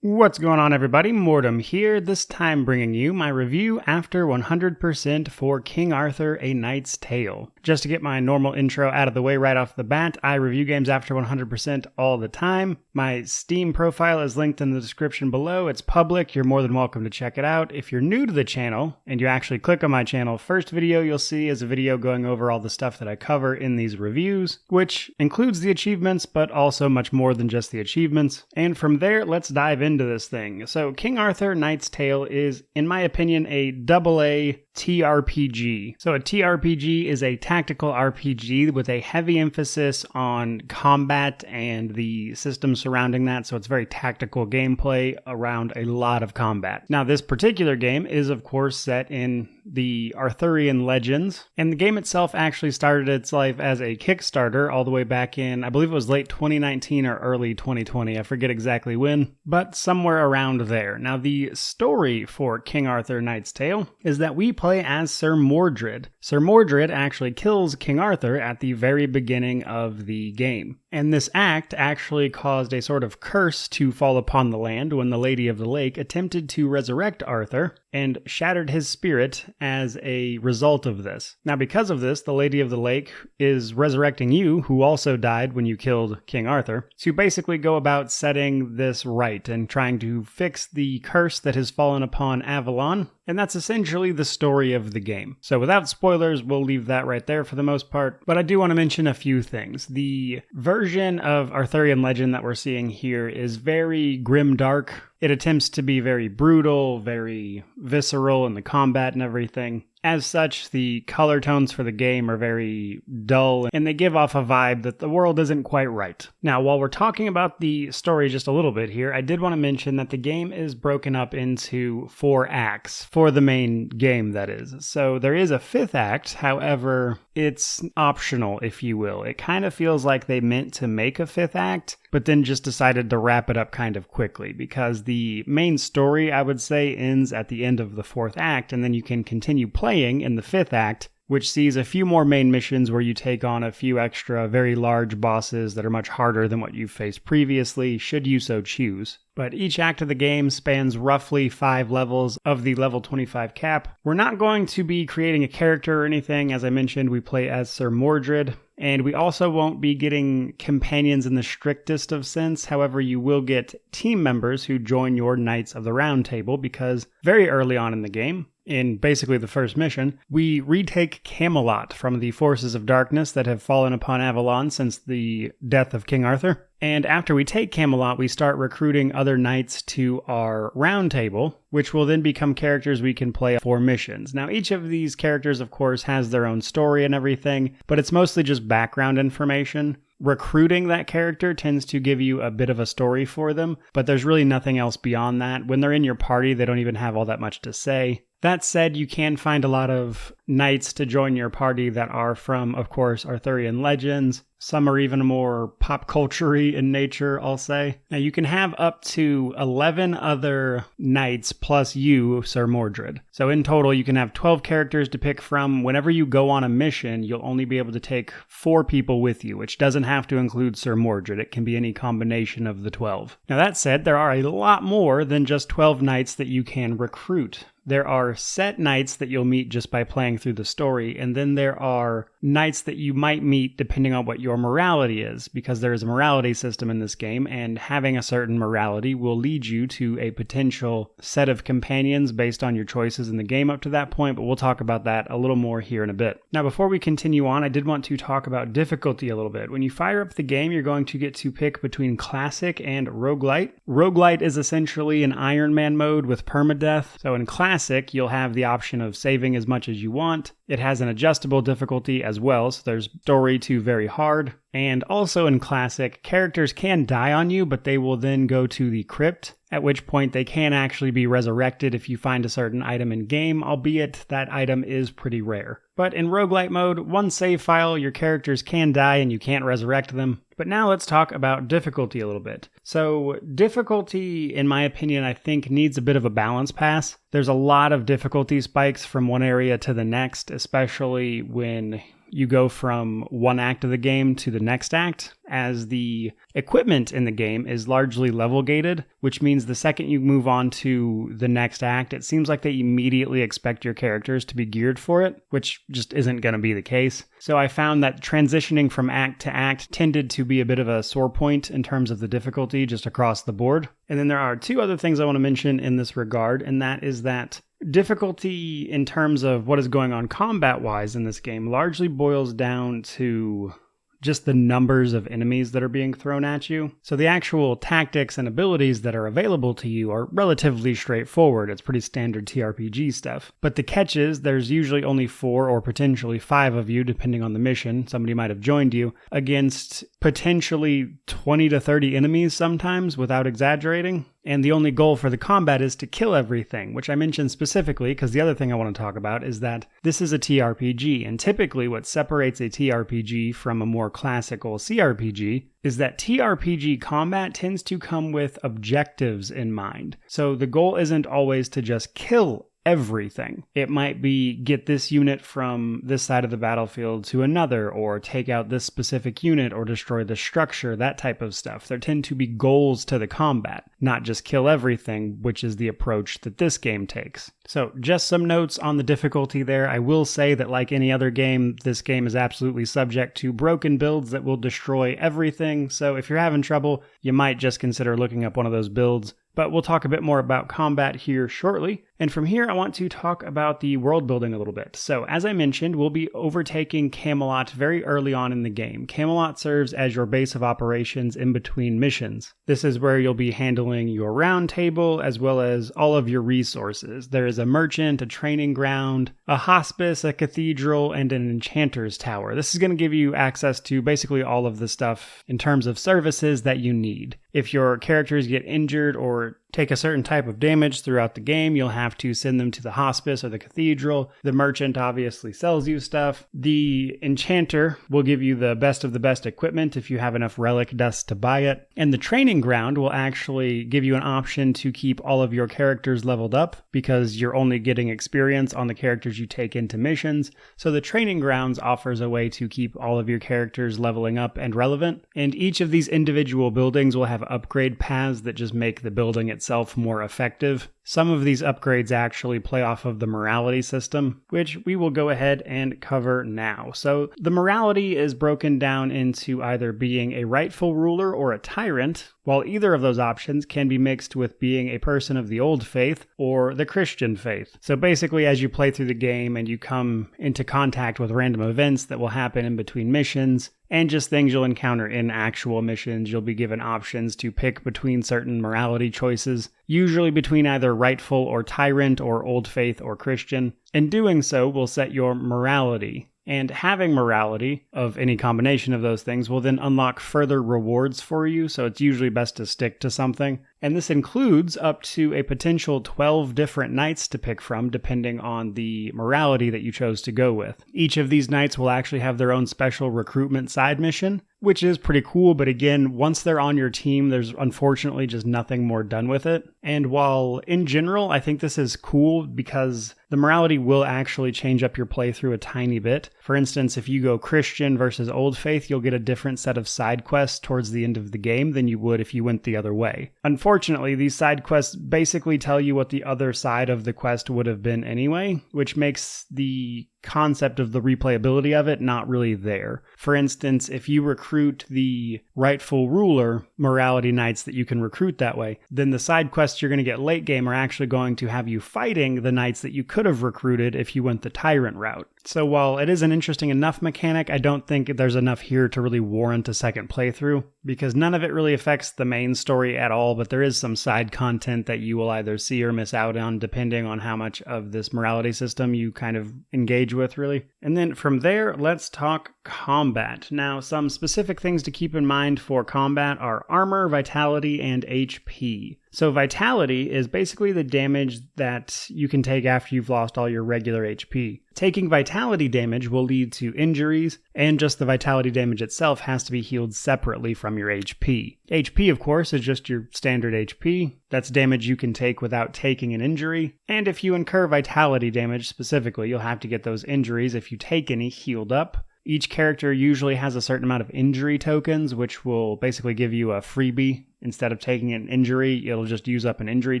What's going on, everybody? Mortem here, this time bringing you my review after 100% for King Arthur: A Knight's Tale. Just to get my normal intro out of the way right off the bat, I review games after 100% all the time. My Steam profile is linked in the description below. It's public. You're more than welcome to check it out. If you're new to the channel and you actually click on my channel, first video you'll see is a video going over all the stuff that I cover in these reviews, which includes the achievements, but also much more than just the achievements. And from there, let's dive into this thing. So King Arthur: Knight's Tale is, in my opinion, a AA TRPG. So a TRPG is a tactical RPG with a heavy emphasis on combat and the system surrounding that. So it's very tactical gameplay around a lot of combat. Now, this particular game is, of course, set in the Arthurian legends, and the game itself actually started its life as a Kickstarter all the way back in, I believe it was late 2019 or early 2020. I forget exactly when, but somewhere around there. Now, the story for King Arthur: Knight's Tale is that we play as Sir Mordred. Sir Mordred actually kills King Arthur at the very beginning of the game. And this act actually caused a sort of curse to fall upon the land when the Lady of the Lake attempted to resurrect Arthur and shattered his spirit as a result of this. Now, because of this, the Lady of the Lake is resurrecting you, who also died when you killed King Arthur, to basically go about setting this right and trying to fix the curse that has fallen upon Avalon. And that's essentially the story of the game. So without spoilers, we'll leave that right there for the most part. But I do want to mention a few things. The version of Arthurian legend that we're seeing here is very grimdark. It attempts to be very brutal, very visceral in the combat and everything. As such, the color tones for the game are very dull, and they give off a vibe that the world isn't quite right. Now, while we're talking about the story just a little bit here, I did want to mention that the game is broken up into 4 acts, for the main game, that is. So there is a 5th act, however, it's optional, if you will. It kind of feels like they meant to make a 5th act, but then just decided to wrap it up kind of quickly, because the main story, I would say, ends at the end of the 4th act, and then you can continue playing in the 5th act, which sees a few more main missions where you take on a few extra very large bosses that are much harder than what you've faced previously, should you so choose. But each act of the game spans roughly 5 levels of the level 25 cap. We're not going to be creating a character or anything. As I mentioned, we play as Sir Mordred. And we also won't be getting companions in the strictest of sense. However, you will get team members who join your Knights of the Round Table, because very early on in the game, in basically the first mission, we retake Camelot from the forces of darkness that have fallen upon Avalon since the death of King Arthur. And after we take Camelot, we start recruiting other knights to our round table, which will then become characters we can play for missions. Now, each of these characters, of course, has their own story and everything, but it's mostly just background information. Recruiting that character tends to give you a bit of a story for them, but there's really nothing else beyond that. When they're in your party, they don't even have all that much to say. That said, you can find a lot of knights to join your party that are from, of course, Arthurian legends. Some are even more pop culture-y in nature, I'll say. Now, you can have up to 11 other knights plus you, Sir Mordred. So in total, you can have 12 characters to pick from. Whenever you go on a mission, you'll only be able to take 4 people with you, which doesn't have to include Sir Mordred. It can be any combination of the 12. Now, that said, there are a lot more than just 12 knights that you can recruit. There are set knights that you'll meet just by playing through the story, and then there are knights that you might meet depending on what your morality is, because there is a morality system in this game, and having a certain morality will lead you to a potential set of companions based on your choices in the game up to that point, but we'll talk about that a little more here in a bit. Now, before we continue on, I did want to talk about difficulty a little bit. When you fire up the game, you're going to get to pick between Classic and Roguelite. Roguelite is essentially an Iron Man mode with permadeath, so in Classic, you'll have the option of saving as much as you want. It has an adjustable difficulty as well, so there's story to very hard. And also in Classic, characters can die on you, but they will then go to the crypt, at which point they can actually be resurrected if you find a certain item in game, albeit that item is pretty rare. But in roguelite mode, one save file, your characters can die and you can't resurrect them. But now let's talk about difficulty a little bit. So difficulty, in my opinion, I think needs a bit of a balance pass. There's a lot of difficulty spikes from one area to the next, especially when you go from one act of the game to the next act, as the equipment in the game is largely level gated, which means the second you move on to the next act, it seems like they immediately expect your characters to be geared for it, which just isn't going to be the case. So I found that transitioning from act to act tended to be a bit of a sore point in terms of the difficulty just across the board. And then there are two other things I want to mention in this regard, and that is that difficulty in terms of what is going on combat-wise in this game largely boils down to just the numbers of enemies that are being thrown at you. So the actual tactics and abilities that are available to you are relatively straightforward. It's pretty standard TRPG stuff. But the catch is there's usually only 4 or potentially 5 of you, depending on the mission. Somebody might have joined you, against potentially 20 to 30 enemies sometimes, without exaggerating. And the only goal for the combat is to kill everything, which I mentioned specifically because the other thing I want to talk about is that this is a TRPG, and typically what separates a TRPG from a more classical CRPG is that TRPG combat tends to come with objectives in mind. So the goal isn't always to just kill everything. It might be get this unit from this side of the battlefield to another, or take out this specific unit, or destroy the structure, that type of stuff. There tend to be goals to the combat, not just kill everything, which is the approach that this game takes. So just some notes on the difficulty there. I will say that like any other game, this game is absolutely subject to broken builds that will destroy everything. So if you're having trouble, you might just consider looking up one of those builds. But we'll talk a bit more about combat here shortly. And from here, I want to talk about the world building a little bit. So as I mentioned, we'll be overtaking Camelot very early on in the game. Camelot serves as your base of operations in between missions. This is where you'll be handling your Roundtable as well as all of your resources. There is a merchant, a training ground, a hospice, a cathedral, and an enchanter's tower. This is going to give you access to basically all of the stuff in terms of services that you need. If your characters get injured or take a certain type of damage throughout the game, you'll have to send them to the hospice or the cathedral. The merchant obviously sells you stuff. The enchanter will give you the best of the best equipment if you have enough relic dust to buy it. And the training ground will actually give you an option to keep all of your characters leveled up because you're only getting experience on the characters you take into missions. So the training grounds offers a way to keep all of your characters leveling up and relevant. And each of these individual buildings will have upgrade paths that just make the building itself more effective. Some of these upgrades actually play off of the morality system, which we will go ahead and cover now. So the morality is broken down into either being a rightful ruler or a tyrant, while either of those options can be mixed with being a person of the old faith or the Christian faith. So basically, as you play through the game and you come into contact with random events that will happen in between missions, and just things you'll encounter in actual missions, you'll be given options to pick between certain morality choices, usually between either rightful or tyrant or old faith or Christian. And doing so will set your morality. And having morality of any combination of those things will then unlock further rewards for you, so it's usually best to stick to something. And this includes up to a potential 12 different knights to pick from, depending on the morality that you chose to go with. Each of these knights will actually have their own special recruitment side mission, which is pretty cool, but again, once they're on your team, there's unfortunately just nothing more done with it. And while in general, I think this is cool because the morality will actually change up your playthrough a tiny bit. For instance, if you go Christian versus Old Faith, you'll get a different set of side quests towards the end of the game than you would if you went the other way. Unfortunately, these side quests basically tell you what the other side of the quest would have been anyway, which makes the concept of the replayability of it not really there. For instance, if you recruit the rightful ruler morality knights that you can recruit that way, then the side quests you're going to get late game are actually going to have you fighting the knights that you could have recruited if you went the tyrant route. So while it is an interesting enough mechanic, I don't think there's enough here to really warrant a second playthrough, because none of it really affects the main story at all, but there is some side content that you will either see or miss out on depending on how much of this morality system you kind of engage with, really. And then from there, let's talk combat. Now, some specific things to keep in mind for combat are armor, vitality, and HP. So vitality is basically the damage that you can take after you've lost all your regular HP. Taking vitality damage will lead to injuries, and just the vitality damage itself has to be healed separately from your HP. HP, of course, is just your standard HP. That's damage you can take without taking an injury. And if you incur vitality damage specifically, you'll have to get those injuries, if you take any, healed up. Each character usually has a certain amount of injury tokens, which will basically give you a freebie. Instead of taking an injury, it'll just use up an injury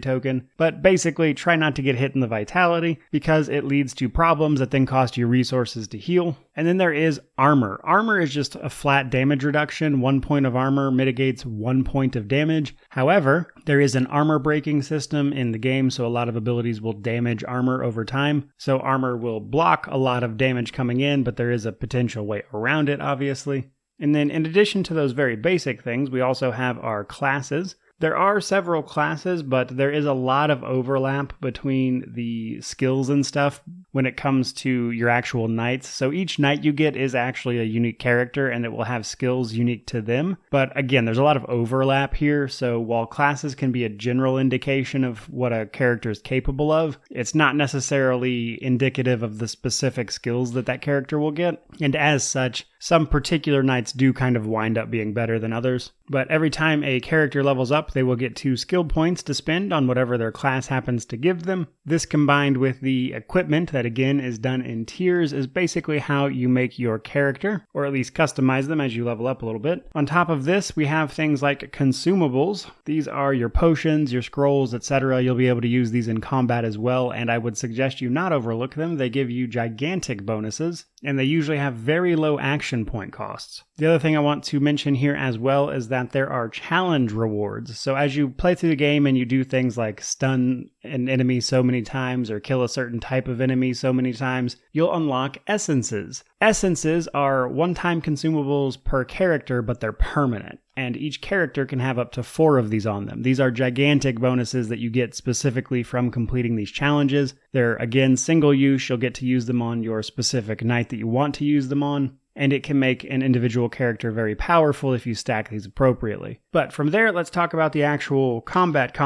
token. But basically, try not to get hit in the vitality because it leads to problems that then cost you resources to heal. And then there is armor. Armor is just a flat damage reduction. 1 point of armor mitigates 1 point of damage. However, there is an armor breaking system in the game, so a lot of abilities will damage armor over time. So armor will block a lot of damage coming in, but there is a potential way around it, obviously. And then in addition to those very basic things, we also have our classes. There are several classes, but there is a lot of overlap between the skills and stuff when it comes to your actual knights. So each knight you get is actually a unique character and it will have skills unique to them. But again, there's a lot of overlap here. So while classes can be a general indication of what a character is capable of, it's not necessarily indicative of the specific skills that that character will get. And as such, some particular knights do kind of wind up being better than others. But every time a character levels up, they will get 2 skill points to spend on whatever their class happens to give them. This combined with the equipment that again is done in tiers is basically how you make your character, or at least customize them as you level up a little bit. On top of this, we have things like consumables. These are your potions, your scrolls, etc. You'll be able to use these in combat as well, and I would suggest you not overlook them. They give you gigantic bonuses, and they usually have very low action point costs. The other thing I want to mention here as well is that there are challenge rewards. So as you play through the game and you do things like stun an enemy so many times or kill a certain type of enemy so many times, you'll unlock essences. Essences are one-time consumables per character, but they're permanent. And each character can have up to 4 of these on them. These are gigantic bonuses that you get specifically from completing these challenges. They're, again, single use. You'll get to use them on your specific knight that you want to use them on. And it can make an individual character very powerful if you stack these appropriately. But from there, let's talk about the actual combat.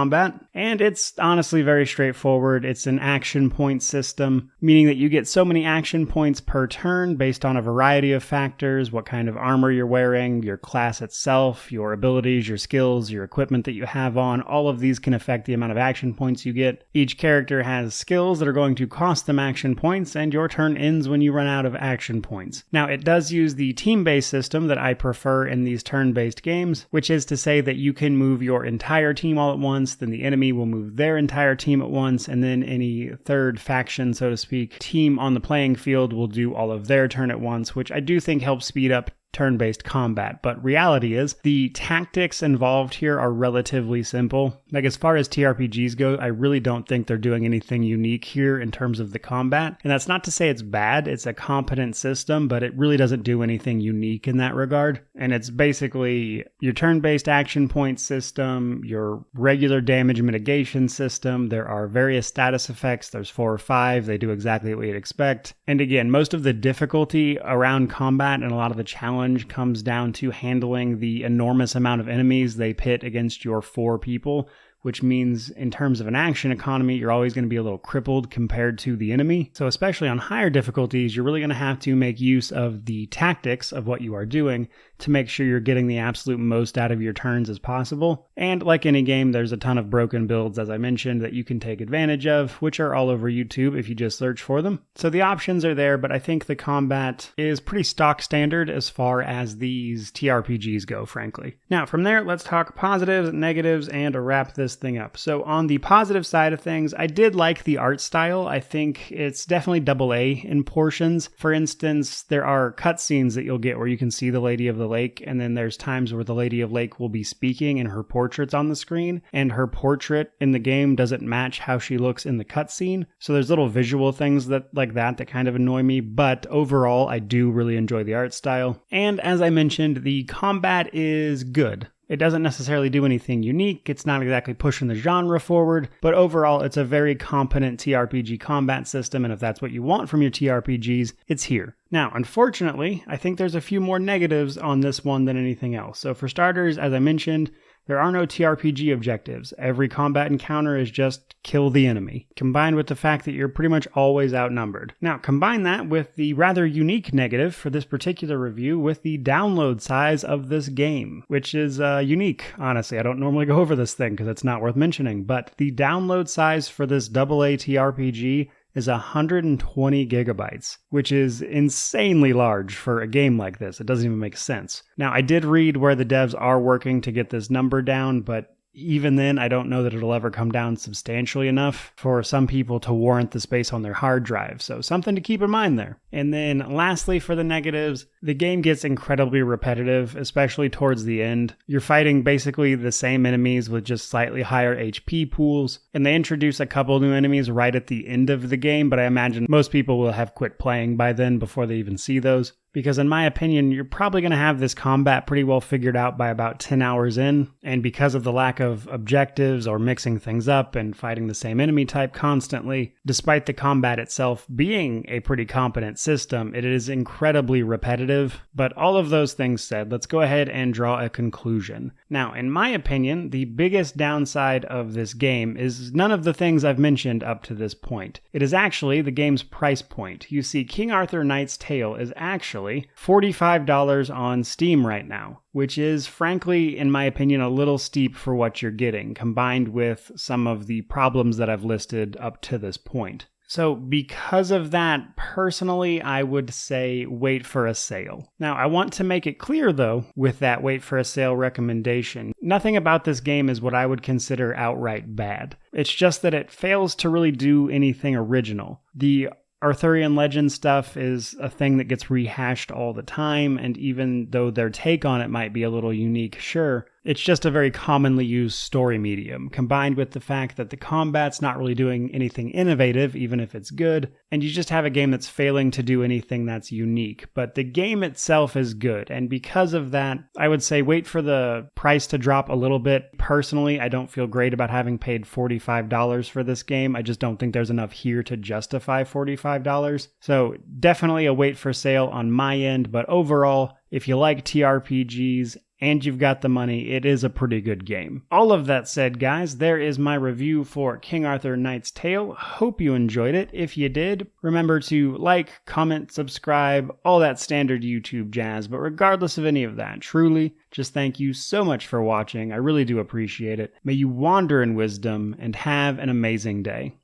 And it's honestly very straightforward. It's an action point system, meaning that you get so many action points per turn based on a variety of factors: what kind of armor you're wearing, your class itself, your abilities, your skills, your equipment that you have on. All of these can affect the amount of action points you get. Each character has skills that are going to cost them action points, and your turn ends when you run out of action points. Now, it does use the team-based system that I prefer in these turn-based games, which is to say that you can move your entire team all at once, then the enemy will move their entire team at once, and then any third faction, so to speak, team on the playing field will do all of their turn at once, which I do think helps speed up turn-based combat. But reality is, the tactics involved here are relatively simple. Like, as far as TRPGs go, I really don't think they're doing anything unique here in terms of the combat. And that's not to say it's bad. It's a competent system, but it really doesn't do anything unique in that regard. And it's basically your turn-based action point system, your regular damage mitigation system. There are various status effects. There's 4 or 5. They do exactly what you'd expect. And again, most of the difficulty around combat and a lot of the challenge comes down to handling the enormous amount of enemies they pit against your 4 people, which means in terms of an action economy, you're always going to be a little crippled compared to the enemy. So especially on higher difficulties, you're really going to have to make use of the tactics of what you are doing to make sure you're getting the absolute most out of your turns as possible. And like any game, there's a ton of broken builds, as I mentioned, that you can take advantage of, which are all over YouTube if you just search for them. So the options are there, but I think the combat is pretty stock standard as far as these TRPGs go, frankly. Now, from there, let's talk positives, negatives, and wrap this thing up. So on the positive side of things, I did like the art style. I think it's definitely AA in portions. For instance, there are cutscenes that you'll get where you can see the Lady of the Lake, and then there's times where the Lady of Lake will be speaking and her portrait's on the screen, and her portrait in the game doesn't match how she looks in the cutscene. So there's little visual things that kind of annoy me, but overall I do really enjoy the art style. And as I mentioned, the combat is good. It doesn't necessarily do anything unique, it's not exactly pushing the genre forward, but overall it's a very competent TRPG combat system, and if that's what you want from your TRPGs, it's here. Now, unfortunately, I think there's a few more negatives on this one than anything else. So for starters, as I mentioned, there are no TRPG objectives. Every combat encounter is just kill the enemy, combined with the fact that you're pretty much always outnumbered. Now, combine that with the rather unique negative for this particular review with the download size of this game, which is unique, honestly. I don't normally go over this thing because it's not worth mentioning, but the download size for this AA TRPG is 120 gigabytes, which is insanely large for a game like this. It doesn't even make sense. Now, I did read where the devs are working to get this number down, but even then, I don't know that it'll ever come down substantially enough for some people to warrant the space on their hard drive, so something to keep in mind there. And then lastly, for the negatives, the game gets incredibly repetitive, especially towards the end. You're fighting basically the same enemies with just slightly higher HP pools, and they introduce a couple new enemies right at the end of the game, but I imagine most people will have quit playing by then before they even see those. Because in my opinion, you're probably going to have this combat pretty well figured out by about 10 hours in, and because of the lack of objectives or mixing things up and fighting the same enemy type constantly, despite the combat itself being a pretty competent system, it is incredibly repetitive. But all of those things said, let's go ahead and draw a conclusion. Now, in my opinion, the biggest downside of this game is none of the things I've mentioned up to this point. It is actually the game's price point. You see, King Arthur Knight's Tale is actually $45 on Steam right now, which is, frankly, in my opinion, a little steep for what you're getting, combined with some of the problems that I've listed up to this point. So because of that, personally, I would say wait for a sale. Now, I want to make it clear, though, with that wait for a sale recommendation, nothing about this game is what I would consider outright bad. It's just that it fails to really do anything original. The Arthurian legend stuff is a thing that gets rehashed all the time, and even though their take on it might be a little unique, sure, it's just a very commonly used story medium, combined with the fact that the combat's not really doing anything innovative, even if it's good, and you just have a game that's failing to do anything that's unique. But the game itself is good, and because of that, I would say wait for the price to drop a little bit. Personally, I don't feel great about having paid $45 for this game. I just don't think there's enough here to justify $45. So definitely a wait for sale on my end, but overall, if you like TRPGs and you've got the money, it is a pretty good game. All of that said, guys, there is my review for King Arthur Knight's Tale. Hope you enjoyed it. If you did, remember to like, comment, subscribe, all that standard YouTube jazz. But regardless of any of that, truly, just thank you so much for watching. I really do appreciate it. May you wander in wisdom and have an amazing day.